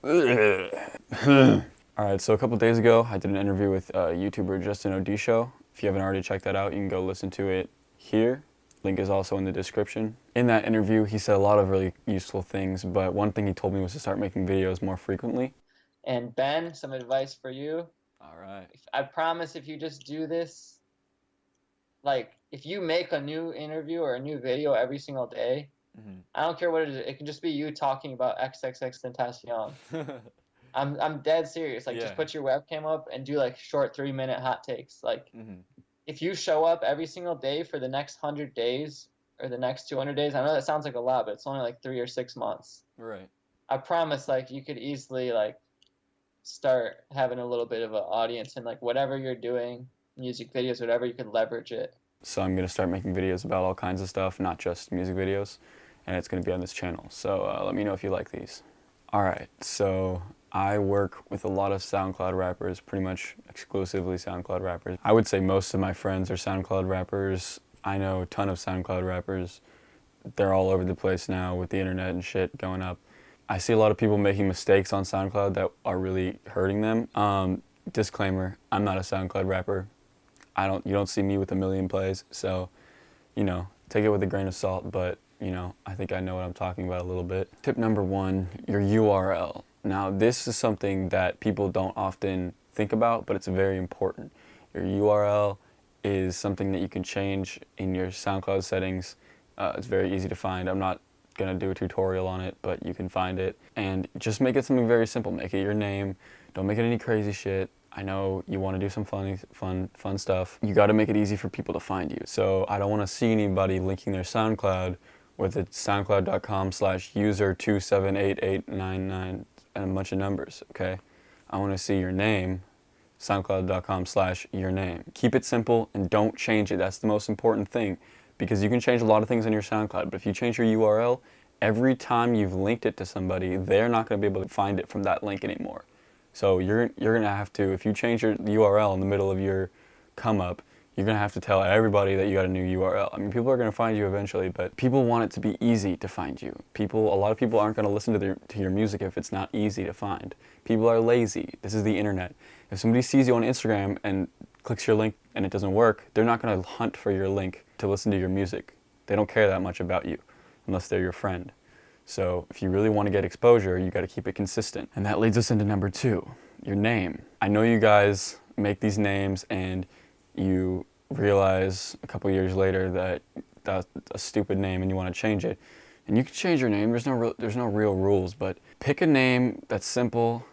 Alright, so a couple days ago, I did an interview with YouTuber Justin Odisho. If you haven't already checked that out, you can go listen to it here. Link is also in the description. In that interview, he said a lot of really useful things, but one thing he told me was to start making videos more frequently. And Ben, some advice for you. Alright. I promise if you just do this, like if you make a new interview or a new video every single day, I don't care what it is. It can just be you talking about XXX Tentacion. I'm dead serious. Like, Yeah. just put your webcam up and do like short 3-minute hot takes. Like, Mhm. if you show up every single day for the next 100 days or the next 200 days, I know that sounds like a lot, but it's only like 3 or 6 months. Right. I promise, like, you could easily like start having a little bit of an audience, and like whatever you're doing, music videos, whatever, you could leverage it. So I'm going to start making videos about all kinds of stuff, not just music videos, and it's going to be on this channel. So let me know if you like these. Alright, so I work with a lot of SoundCloud rappers, pretty much exclusively SoundCloud rappers. I would say most of my friends are SoundCloud rappers. I know a ton of SoundCloud rappers. They're all over the place now with the internet and shit going up. I see a lot of people making mistakes on SoundCloud that are really hurting them. Disclaimer, I'm not a SoundCloud rapper. You don't see me with a million plays, so, take it with a grain of salt, but, I think I know what I'm talking about a little bit. Tip number 1, your URL. Now, this is something that people don't often think about, but it's very important. Your URL is something that you can change in your SoundCloud settings. It's very easy to find. I'm not gonna do a tutorial on it, but you can find it. And just make it something very simple. Make it your name. Don't make it any crazy shit. I know you want to do some fun stuff. You got to make it easy for people to find you. So I don't want to see anybody linking their SoundCloud with it's soundcloud.com/user278899 and a bunch of numbers, okay? I want to see your name, soundcloud.com/yourname. Keep it simple and don't change it. That's the most important thing, because you can change a lot of things on your SoundCloud, but if you change your URL, every time you've linked it to somebody, they're not going to be able to find it from that link anymore. So you're going to have to, if you change your URL in the middle of your come up, you're going to have to tell everybody that you got a new URL. I mean, people are going to find you eventually, but people want it to be easy to find you. A lot of people aren't going to listen to your music if it's not easy to find. People are lazy. This is the internet. If somebody sees you on Instagram and clicks your link and it doesn't work, they're not going to hunt for your link to listen to your music. They don't care that much about you unless they're your friend. So if you really want to get exposure, you got to keep it consistent. And that leads us into number 2, your name. I know you guys make these names and you realize a couple years later that that's a stupid name and you want to change it. And you can change your name. There's no real rules, but pick a name that's simple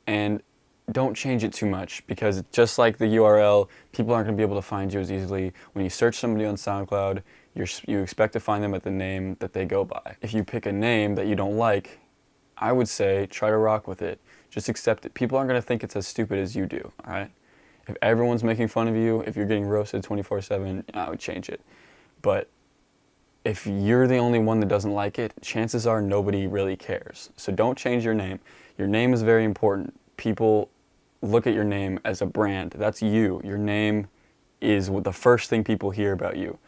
and don't change it too much, because just like the URL, people aren't going to be able to find you as easily. When you search somebody on SoundCloud, you expect to find them at the name that they go by. If you pick a name that you don't like, I would say try to rock with it. Just accept it. People aren't going to think it's as stupid as you do, all right? If everyone's making fun of you, if you're getting roasted 24/7, I would change it. But if you're the only one that doesn't like it, chances are nobody really cares. So don't change your name. Your name is very important. People look at your name as a brand. That's you. Your name is the first thing people hear about you.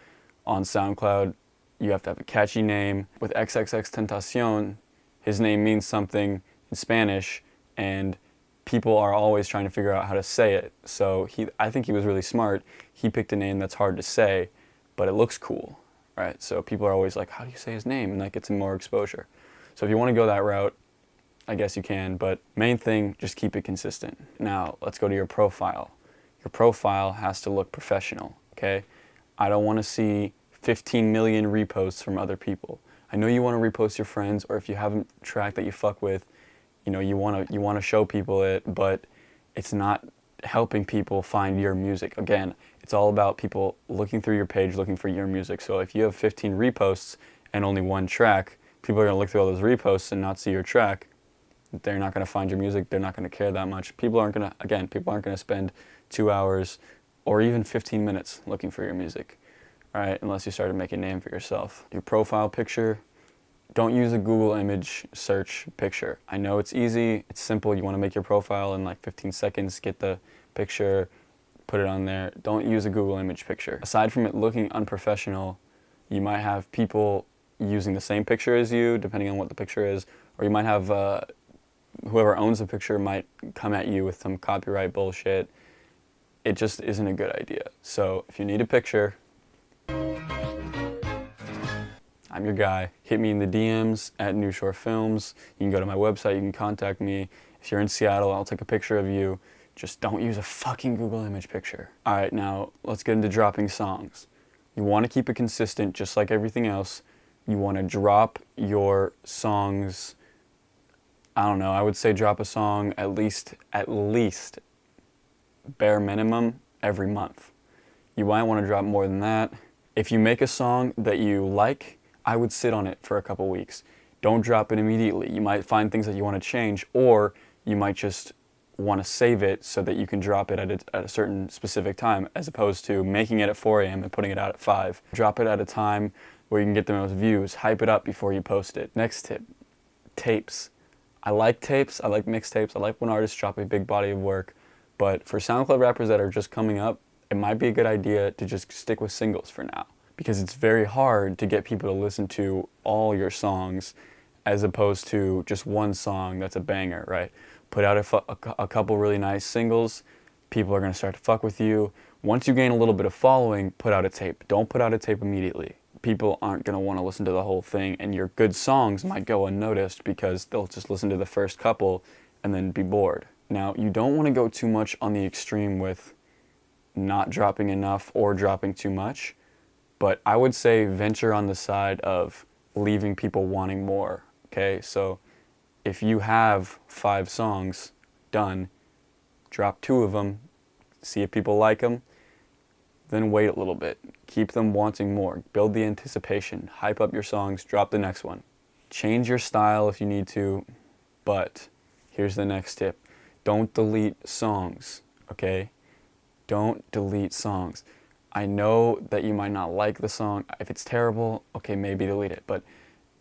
On SoundCloud, you have to have a catchy name. With XXX Tentacion, his name means something in Spanish, and people are always trying to figure out how to say it. So I think he was really smart. He picked a name that's hard to say, but it looks cool, right? So people are always like, how do you say his name? And that gets him more exposure. So if you want to go that route, I guess you can, but main thing, just keep it consistent. Now, let's go to your profile. Your profile has to look professional, okay? I don't want to see 15 million reposts from other people. I know you want to repost your friends, or if you have a track that you fuck with, you want to show people it, but it's not helping people find your music. Again, it's all about people looking through your page, looking for your music. So if you have 15 reposts and only one track, people are going to look through all those reposts and not see your track. They're not going to find your music. They're not going to care that much. People aren't going to spend 2 hours or even 15 minutes looking for your music, right? Unless you start to make a name for yourself. Your profile picture, don't use a Google image search picture. I know it's easy, it's simple. You want to make your profile in like 15 seconds, get the picture, put it on there. Don't use a Google image picture. Aside from it looking unprofessional, you might have people using the same picture as you, depending on what the picture is, or you might have whoever owns the picture might come at you with some copyright bullshit. It just isn't a good idea. So if you need a picture, I'm your guy. Hit me in the DMs at New Shore Films. You can go to my website, you can contact me. If you're in Seattle, I'll take a picture of you. Just don't use a fucking Google image picture. All right, now let's get into dropping songs. You want to keep it consistent, just like everything else. You want to drop your songs, I don't know, I would say drop a song at least bare minimum every month. You might want to drop more than that. If you make a song that you like, I would sit on it for a couple weeks. Don't drop it immediately. You might find things that you want to change, or you might just want to save it so that you can drop it at a certain specific time, as opposed to making it at 4 a.m. and putting it out at 5. Drop it at a time where you can get the most views. Hype it up before you post it. Next tip, tapes. I like tapes, I like mixtapes, I like when artists drop a big body of work, but for SoundCloud rappers that are just coming up, it might be a good idea to just stick with singles for now, because it's very hard to get people to listen to all your songs as opposed to just one song that's a banger, right? Put out a couple really nice singles, people are going to start to fuck with you. Once you gain a little bit of following, put out a tape. Don't put out a tape immediately. People aren't going to want to listen to the whole thing, and your good songs might go unnoticed because they'll just listen to the first couple and then be bored. Now, you don't want to go too much on the extreme with not dropping enough or dropping too much, but I would say venture on the side of leaving people wanting more, okay? So if you have 5 songs done, drop 2 of them, see if people like them, then wait a little bit. Keep them wanting more. Build the anticipation. Hype up your songs. Drop the next one. Change your style if you need to, but here's the next tip. Don't delete songs, okay? Don't delete songs. I know that you might not like the song. If it's terrible, okay, maybe delete it. But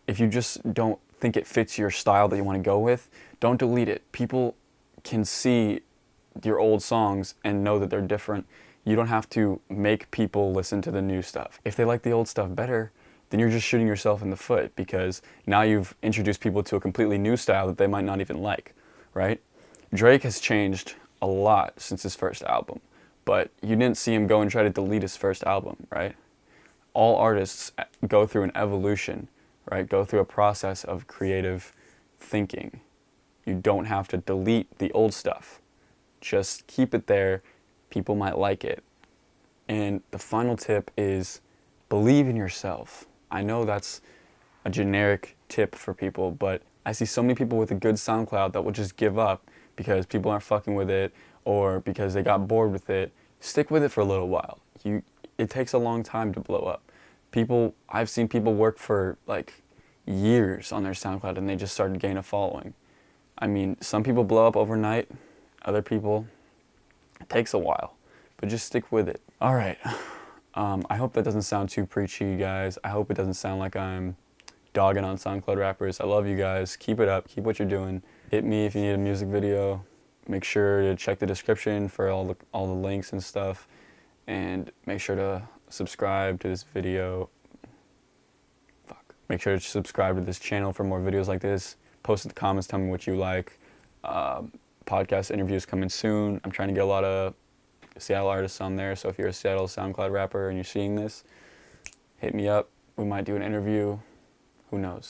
if you just don't think it fits your style that you want to go with, don't delete it. People can see your old songs and know that they're different. You don't have to make people listen to the new stuff. If they like the old stuff better, then you're just shooting yourself in the foot, because now you've introduced people to a completely new style that they might not even like, right? Drake has changed a lot since his first album, but you didn't see him go and try to delete his first album, right? All artists go through an evolution, right? Go through a process of creative thinking. You don't have to delete the old stuff. Just keep it there. People might like it. And the final tip is believe in yourself. I know that's a generic tip for people, but I see so many people with a good SoundCloud that will just give up because people aren't fucking with it or because they got bored with it. Stick with it for a little while. It takes a long time to blow up. I've seen people work for like years on their SoundCloud and they just started gaining a following. I mean, some people blow up overnight, other people, it takes a while, but just stick with it. All right. I hope that doesn't sound too preachy, you guys. I hope it doesn't sound like I'm dogging on SoundCloud rappers. I love you guys. Keep it up. Keep what you're doing. Hit me if you need a music video. Make sure to check the description for all the links and stuff. And make sure to subscribe to this video. Make sure to subscribe to this channel for more videos like this. Post in the comments, tell me what you like. Podcast interviews coming soon. I'm trying to get a lot of Seattle artists on there, so if you're a Seattle SoundCloud rapper and you're seeing this, hit me up. We might do an interview. Who knows?